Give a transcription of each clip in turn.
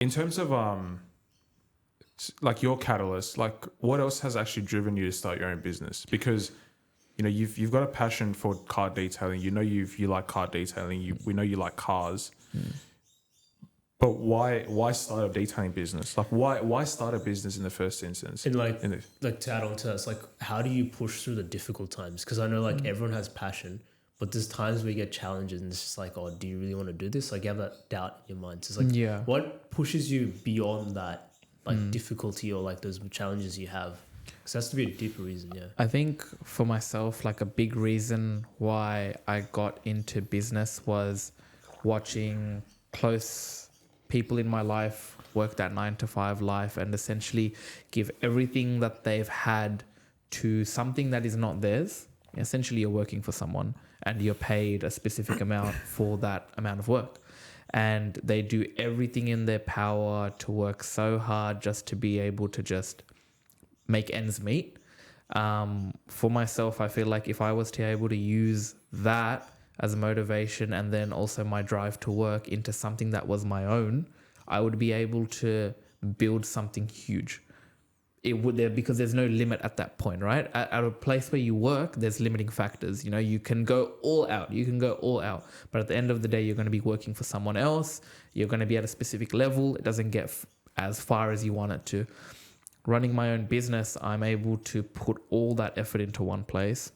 in terms of like your catalyst, like what else has actually driven you to start your own business? Because you've got a passion for car detailing. You like car detailing. We know you like cars. But why start a detailing business? Like why start a business in the first instance? And like to add on to that, it's like, how do you push through the difficult times? Because I know like everyone has passion, but there's times where you get challenges and it's just like, oh, do you really want to do this? Like you have that doubt in your mind. So it's like, what pushes you beyond that like difficulty or like those challenges you have? Because that's to be a deeper reason, yeah. I think for myself, like a big reason why I got into business was watching close people in my life work that 9-to-5 life and essentially give everything that they've had to something that is not theirs. Essentially, you're working for someone and you're paid a specific amount for that amount of work. And they do everything in their power to work so hard just to be able to just make ends meet. For myself, I feel like if I was to be able to use that as motivation and then also my drive to work into something that was my own, I would be able to build something huge. It would there because there's no limit at that point, right? At a place where you work, there's limiting factors. You can go all out. But at the end of the day, you're going to be working for someone else. You're going to be at a specific level. It doesn't get as far as you want it to. Running my own business, I'm able to put all that effort into one place.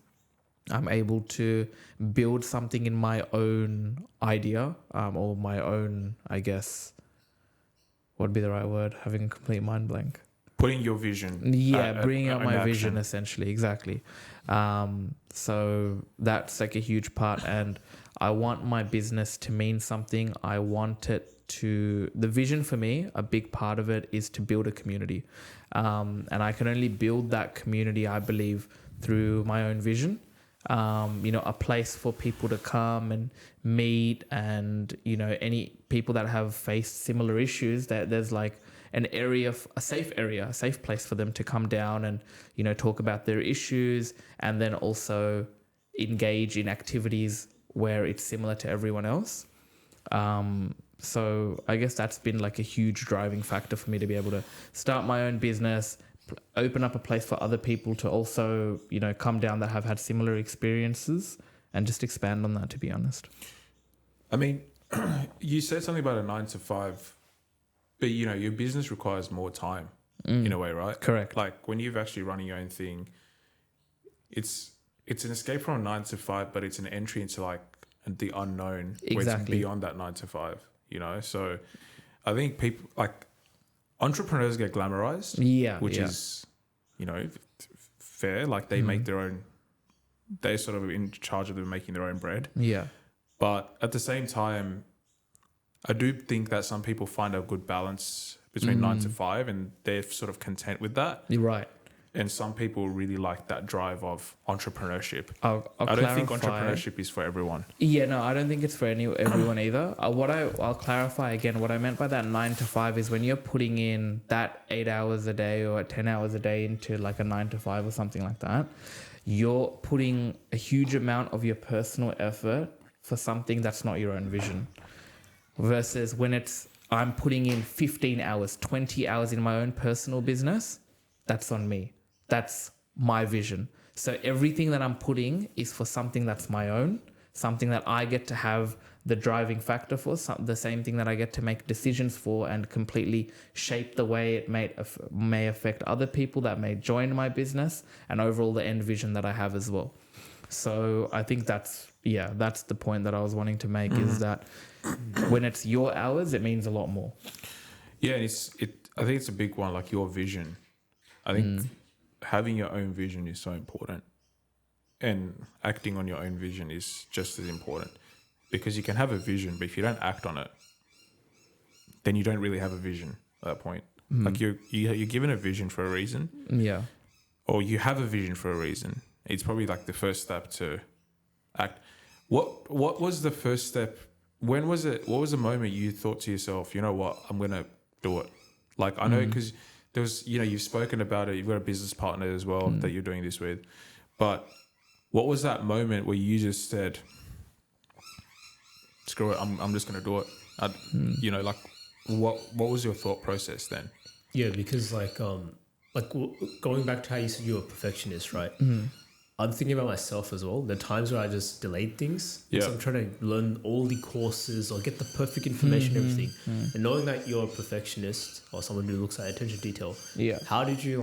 I'm able to build something in my own idea, or my own, I guess, what would be the right word? Having a complete mind blank. Putting your vision. Bringing out my vision, essentially. Exactly. So that's like a huge part. And I want my business to mean something. I want it to... The vision for me, a big part of it is to build a community. And I can only build that community, I believe, through my own vision. A place for people to come and meet and, any people that have faced similar issues, that there's like a safe place for them to come down and, talk about their issues and then also engage in activities where it's similar to everyone else. So I guess that's been like a huge driving factor for me to be able to start my own business, open up a place for other people to also, come down that have had similar experiences and just expand on that, to be honest. I mean, you said something about a 9-to-5, but your business requires more time in a way, right? Correct. Like when you've actually running your own thing, it's an escape from a 9-to-5, but it's an entry into like the unknown. Exactly. Where it's beyond that 9-to-5, so I think people like entrepreneurs get glamorized, which is, fair. Like they make their own, they're sort of in charge of them making their own bread. Yeah. But at the same time, I do think that some people find a good balance between 9-to-5 and they're sort of content with that. You're right. And some people really like that drive of entrepreneurship. I don't think entrepreneurship is for everyone. Yeah, no, I don't think it's for everyone either. I'll clarify again. What I meant by that 9-to-5 is when you're putting in that 8 hours a day or 10 hours a day into like a 9-to-5 or something like that, you're putting a huge amount of your personal effort for something that's not your own vision. Versus when I'm putting in 15 hours, 20 hours in my own personal business, that's on me. That's my vision. So everything that I'm putting is for something that's my own, something that I get to have the driving factor for, the same thing that I get to make decisions for and completely shape the way it may affect other people that may join my business and overall the end vision that I have as well. So I think that's the point that I was wanting to make is that when it's your hours, it means a lot more. Yeah, I think it's a big one, like your vision. I think having your own vision is so important, and acting on your own vision is just as important, because you can have a vision, but if you don't act on it, then you don't really have a vision at that point. Like you're given a vision for a reason, or you have a vision for a reason. It's probably like the first step to act. What was the first step? When was it? What was the moment you thought to yourself, you know what, I'm gonna do it? Like I know because there was, you've spoken about it. You've got a business partner as well that you're doing this with. But what was that moment where you just said, "Screw it, I'm just gonna do it"? what was your thought process then? Yeah, because going back to how you said you're a perfectionist, right? I'm thinking about myself as well. The times where I just delayed things. Yeah. So I'm trying to learn all the courses or get the perfect information, everything. And knowing that you're a perfectionist or someone who looks at attention to detail, how did you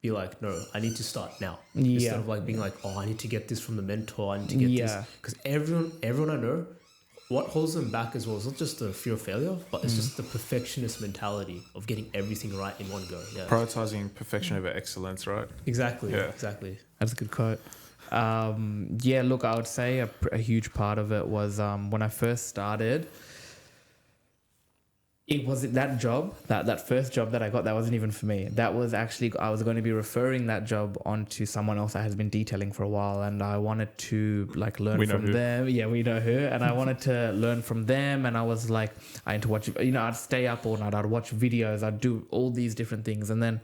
be like, no, I need to start now? Instead of being like, oh, I need to get this from the mentor. I need to get this. Because everyone I know, what holds them back as well is not just the fear of failure, but it's just the perfectionist mentality of getting everything right in one go. Yeah. Prioritizing perfection over excellence, right? Exactly. Yeah. Exactly. That's a good quote. Look, I would say a huge part of it was when I first started, it was that job, that first job that I got, that wasn't even for me. That was actually, I was going to be referring that job onto someone else that has been detailing for a while, and I wanted to learn from them. Yeah, we know her. And I wanted to learn from them, and I was like, I had to watch, I'd stay up all night, I'd watch videos, I'd do all these different things. And then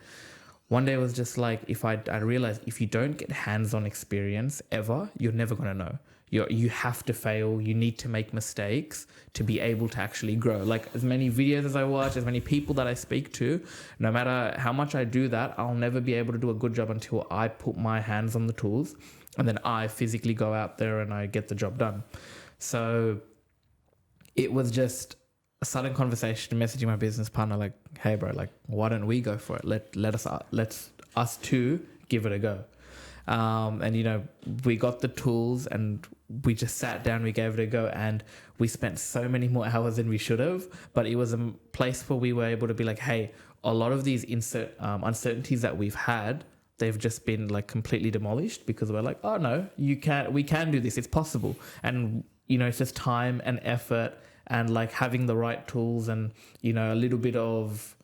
one day it was just like, I realized if you don't get hands-on experience ever, you're never going to know. You have to fail. You need to make mistakes to be able to actually grow. Like as many videos as I watch, as many people that I speak to, no matter how much I do that, I'll never be able to do a good job until I put my hands on the tools and then I physically go out there and I get the job done. So it was just a sudden conversation, messaging my business partner like, hey bro, why don't we go for it? Let's us two give it a go. And we got the tools and we just sat down, we gave it a go, and we spent so many more hours than we should have. But it was a place where we were able to be like, hey, a lot of these uncertainties that we've had, they've just been completely demolished because we're like, oh no, we can do this, it's possible. And it's just time and effort and having the right tools and a little bit of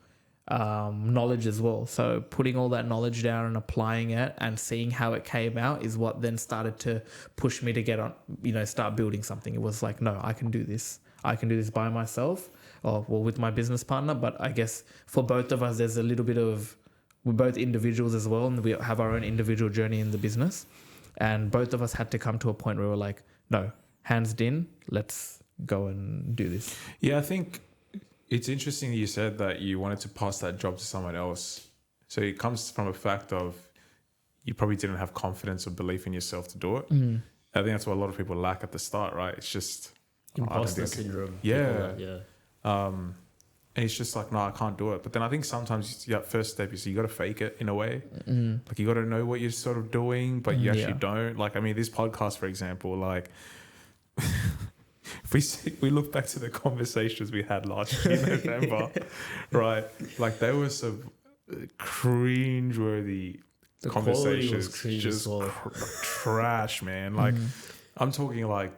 knowledge as well. So putting all that knowledge down and applying it and seeing how it came out is what then started to push me to get on, start building something. It was like, no, I can do this. I can do this by myself or with my business partner. But I guess for both of us, there's a little bit of, we're both individuals as well, and we have our own individual journey in the business. And both of us had to come to a point where we're like, no, hands in, let's go and do this. Yeah, I think it's interesting you said that you wanted to pass that job to someone else. So it comes from a fact of you probably didn't have confidence or belief in yourself to do it. I think that's what a lot of people lack at the start, right? It's just imposter syndrome. Yeah. And it's just like, no, I can't do it. But then I think sometimes first step is you got to fake it in a way. You got to know what you're sort of doing, but you actually don't. This podcast, for example, if we look back to the conversations we had last year in November, right? There were some cringe-worthy conversations, just trash, man. I'm talking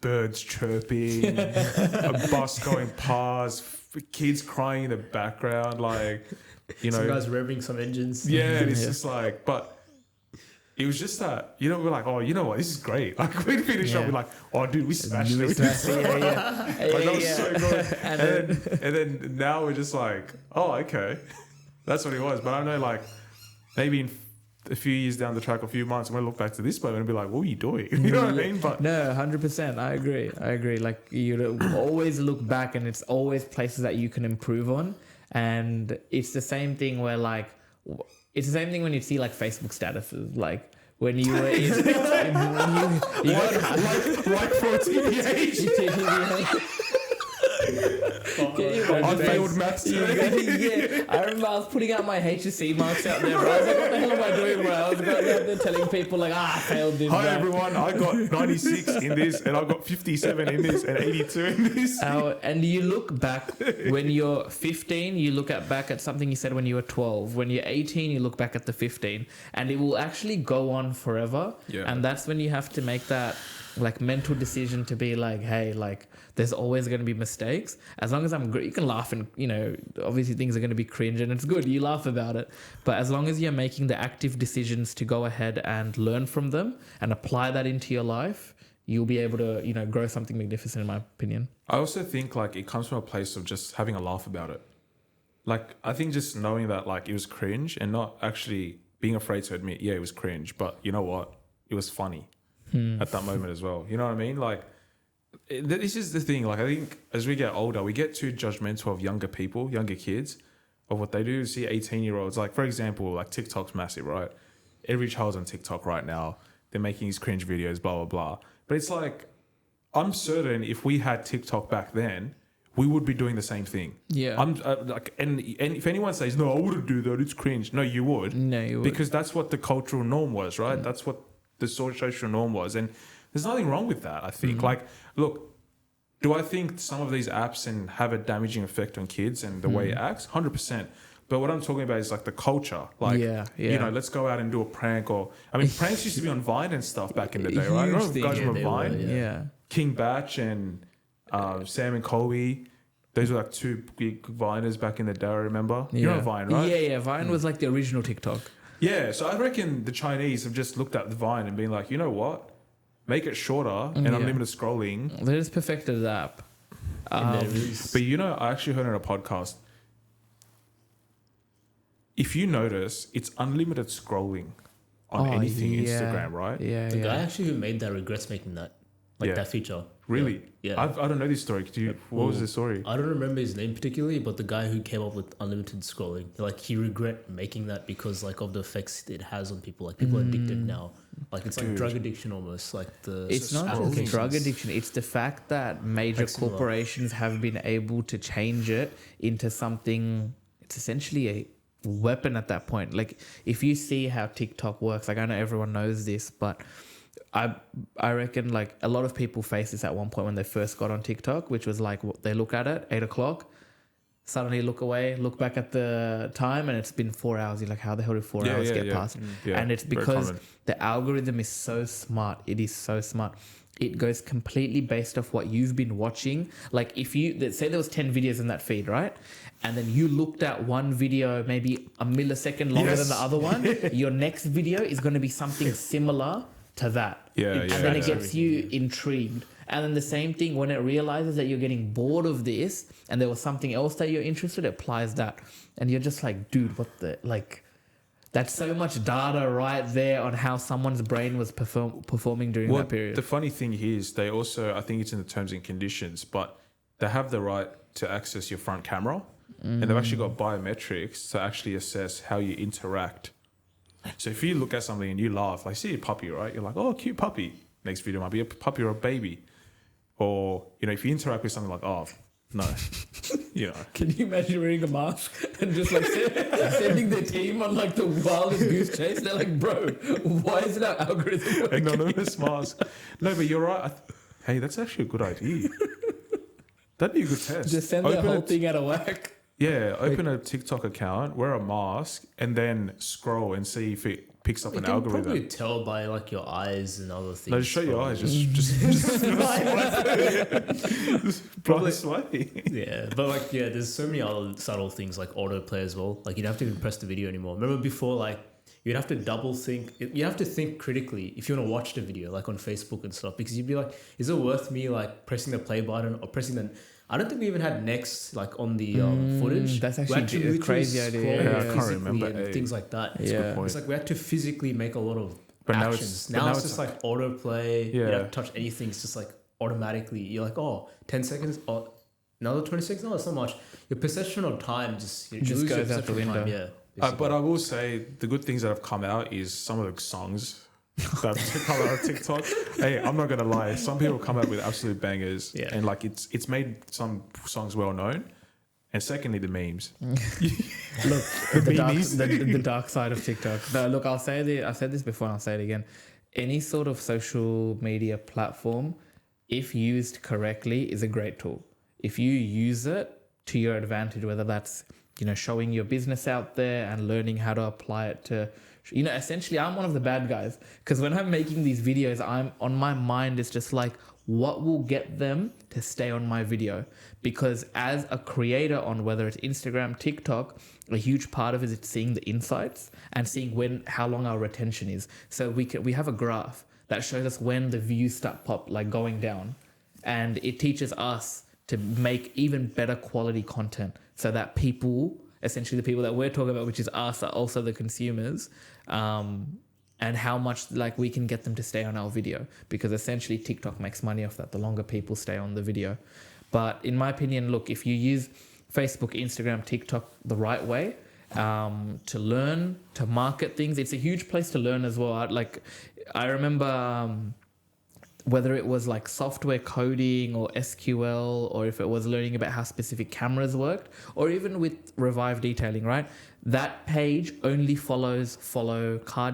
birds chirping, a bus going past, kids crying in the background, some guys revving some engines. Yeah, and it's just but. It was just that, we're like, oh, you know what, this is great. We finished up, we're like, oh, dude, we smashed it. That was so good. And then now we're just like, oh, okay. That's what it was. But I know, maybe in a few years down the track, a few months, I'm going to look back to this moment and be like, what were you doing? You know what I mean? But no, 100%. I agree. You always look back and it's always places that you can improve on. And it's the same thing where, it's the same thing when you see Facebook statuses, when you were in, you like for TBH. I failed maths. Yeah, I remember I was putting out my HSC marks out there, bro. I was like, what the hell am I doing, bro? I was going out there telling people I failed this. Hi everyone, I got 96 in this, and I got 57 in this, and 82 in this. And you look back when you're 15, you look back at something you said when you were 12. When you're 18, you look back at the 15, and it will actually go on forever. Yeah. And that's when you have to make that mental decision to be hey, there's always going to be mistakes. As long as I'm great, you can laugh and, obviously things are going to be cringe and it's good. You laugh about it. But as long as you're making the active decisions to go ahead and learn from them and apply that into your life, you'll be able to, grow something magnificent, in my opinion. I also think it comes from a place of just having a laugh about it. I think just knowing that it was cringe and not actually being afraid to admit, yeah, it was cringe. But you know what? It was funny at that moment as well. You know what I mean? this is the thing. Like, I think as we get older, we get too judgmental of younger people, younger kids, of what they do. See 18-year-olds, like, for example, like TikTok's massive, right? Every child's on TikTok right now. They're making these cringe videos, blah, blah, blah. But it's like, I'm certain if we had TikTok back then, we would be doing the same thing. Yeah. I'm like, and if anyone says, no, I wouldn't do that, it's cringe. No, you would. No, you would. Because that's what the cultural norm was, right? That's what the social norm was. And there's nothing wrong with that, I think. Like, look, do I think some of these apps and have a damaging effect on kids and the way it acts? 100%. But what I'm talking about is like the culture. Like, you know, let's go out and do a prank or... I mean, pranks used to be on Vine and stuff back in the day, right? Remember guys from Vine? Yeah. King Batch and Sam and Colby. Those were like two big Viners back in the day, I remember. Yeah. You know Vine, right? Yeah. Vine was like the original TikTok. Yeah, so I reckon the Chinese have just looked at the Vine and been like, you know what? Make it shorter and unlimited scrolling. They just perfected the app. But you know, I actually heard on a podcast, if you notice, it's unlimited scrolling on anything, Instagram, right? Yeah, The guy actually who made that regrets making that, like that feature. Really? Yeah. I don't know this story. What was the story? I don't remember his name particularly, but the guy who came up with unlimited scrolling, like he regret making that because like of the effects it has on people. Like people are addicted now. Like it's like drug addiction almost. Like it's not just drug addiction. It's the fact that major corporations have been able to change it into something. It's essentially a weapon at that point. Like if you see how TikTok works, like I know everyone knows this, but I reckon like a lot of people face this at one point when they first got on TikTok, which was like they look at it 8 o'clock, suddenly look away, look back at the time, and it's been 4 hours. You're like, how the hell did 4 hours get past? And it's because the algorithm is so smart. It is so smart. It goes completely based off what you've been watching. Like if you say there was 10 videos in that feed, right? And then you looked at one video maybe a millisecond longer than the other one, your next video is going to be something similar to that. And then it gets you intrigued. And then the same thing, when it realizes that you're getting bored of this and there was something else that you're interested in, it applies that. And you're just like, dude, what the, like, that's so much data right there on how someone's brain was performing during that period. The funny thing is they also, I think it's in the terms and conditions, but they have the right to access your front camera and they've actually got biometrics to actually assess how you interact. So if you look at something and you laugh, like see a puppy, right? You're like, oh, cute puppy. Next video might be a puppy or a baby. Or, you know, if you interact with something like, oh, no, you know. Can you imagine wearing a mask and just like sending their team on like the wildest goose chase? They're like, bro, why is it our algorithm working? Anonymous mask. No, but you're right. Hey, that's actually a good idea. That'd be a good test. Just send the whole thing out of whack. Yeah, open a TikTok account, wear a mask, and then scroll and see if it picks up an algorithm. You can probably tell by like your eyes and other things. No, just show your eyes. Just probably sway. Yeah, but like there's so many other subtle things like autoplay as well. Like you don't have to even press the video anymore. Remember before, like you'd have to double think. You have to think critically if you want to watch the video, like on Facebook and stuff, because you'd be like, is it worth me like pressing the play button or pressing the... I don't think we even had next like on the footage. That's actually a crazy idea. I can't remember. And things like that. Yeah. It's like we had to physically make a lot of but actions. Now it's just like autoplay. Yeah. You don't touch anything. It's just like automatically. You're like, oh, 10 seconds. Oh, another 20 seconds. No, it's not much. Your perception of time just goes out the window. But I will say the good things that have come out is some of the songs that come out of TikTok. Hey, I'm not gonna lie. Some people come out with absolute bangers, and like it's made some songs well known. And secondly, the memes. Look, the dark side of TikTok. No, look, I've said this before and I'll say it again. Any sort of social media platform, if used correctly, is a great tool. If you use it to your advantage, whether that's, you know, showing your business out there and learning how to apply it to, you know, essentially I'm one of the bad guys because when I'm making these videos, I'm on my mind, it's just like, what will get them to stay on my video? Because as a creator on whether it's Instagram, TikTok, a huge part of it is seeing the insights and seeing how long our retention is. So we have a graph that shows us when the views start going down, and it teaches us to make even better quality content so that people, essentially the people that we're talking about, which is us, are also the consumers. And and how much like we can get them to stay on our video, because essentially TikTok makes money off that the longer people stay on the video. But in my opinion, look, if you use Facebook, Instagram, TikTok the right way, to learn, to market things, it's a huge place to learn as well. Like I remember whether it was like software coding or SQL, or if it was learning about how specific cameras worked, or even with Revive detailing, right? That page only follows fellow car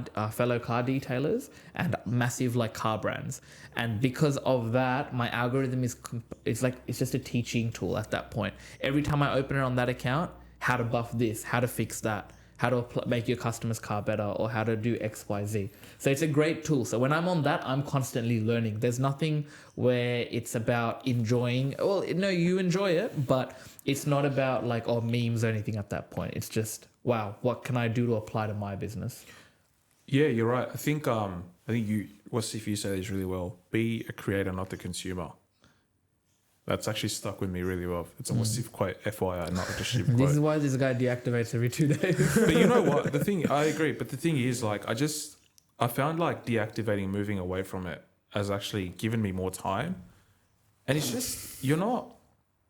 detailers and massive like car brands. And because of that, my algorithm it's just a teaching tool at that point. Every time I open it on that account, how to buff this, how to fix that, how to make your customer's car better, or how to do X, Y, Z. So it's a great tool. So when I'm on that, I'm constantly learning. There's nothing where it's about enjoying. Well, no, you enjoy it, but it's not about like, memes or anything at that point. It's just, wow, what can I do to apply to my business? Yeah, you're right. I think if you say this really well, be a creator, not the consumer. That's actually stuck with me really well. It's almost quite FYI, not just a quote. This is why this guy deactivates every 2 days. But you know what? I agree. But the thing is, like, I found like deactivating, moving away from it has actually given me more time. And it's just, you're not,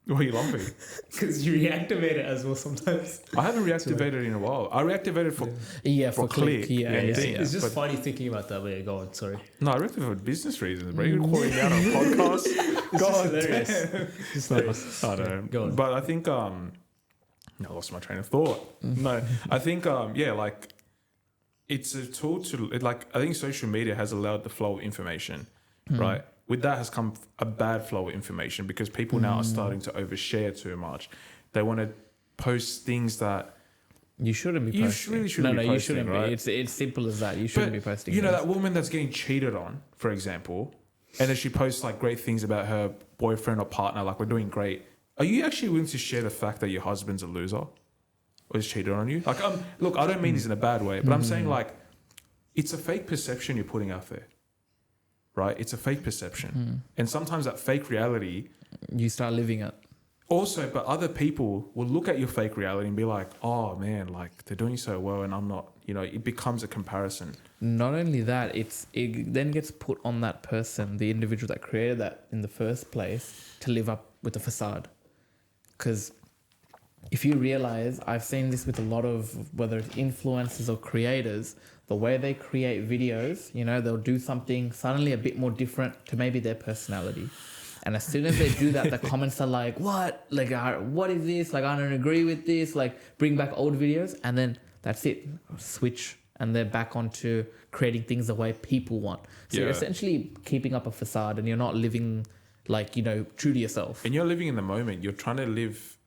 why are you laughing? Because you reactivate it as well sometimes. I haven't reactivated in a while. I reactivated for click. Yeah. It's just funny thinking about that. But yeah, go on. Sorry. No, I reactivated for business reasons. But you're calling me out on podcasts. God damn. Just hilarious. I don't know. Go on. But I think I lost my train of thought. No, I think like it's a tool I think social media has allowed the flow of information, right? With that has come a bad flow of information, because people now are starting to overshare too much. They want to post things that you shouldn't be posting. You really shouldn't be posting, you shouldn't right? be. It's simple as that. You shouldn't be posting. You know, that woman that's getting cheated on, for example, and then she posts like great things about her boyfriend or partner, like, we're doing great. Are you actually willing to share the fact that your husband's a loser or is cheated on you? Like, look, I don't mean this in a bad way, but I'm saying like, it's a fake perception you're putting out there. Right? It's a fake perception. And sometimes that fake reality, you start living it. Also, but other people will look at your fake reality and be like, oh man, like they're doing so well and I'm not, it becomes a comparison. Not only that, it then gets put on that person, the individual that created that in the first place, to live up with the facade. Because if you realize, I've seen this with a lot of, whether it's influencers or creators, the way they create videos, they'll do something suddenly a bit more different to maybe their personality. And as soon as they do that, the comments are like, what? Like, what is this? Like, I don't agree with this. Like, bring back old videos. And then that's it. Switch. And they're back onto creating things the way people want. So you're essentially keeping up a facade, and you're not living like, true to yourself. And you're living in the moment. You're trying to live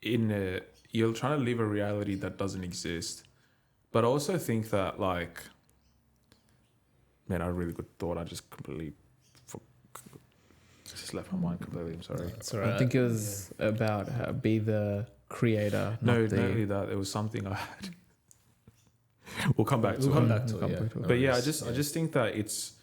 you're trying to live a reality that doesn't exist. But I also think that, like, man, I had a really good thought. I just completely just left my mind completely. I'm sorry. That's all right. I think it was about be the creator. Not only that. It was something I had. We'll come back to it. We'll come back to it. But yeah, I just think that it's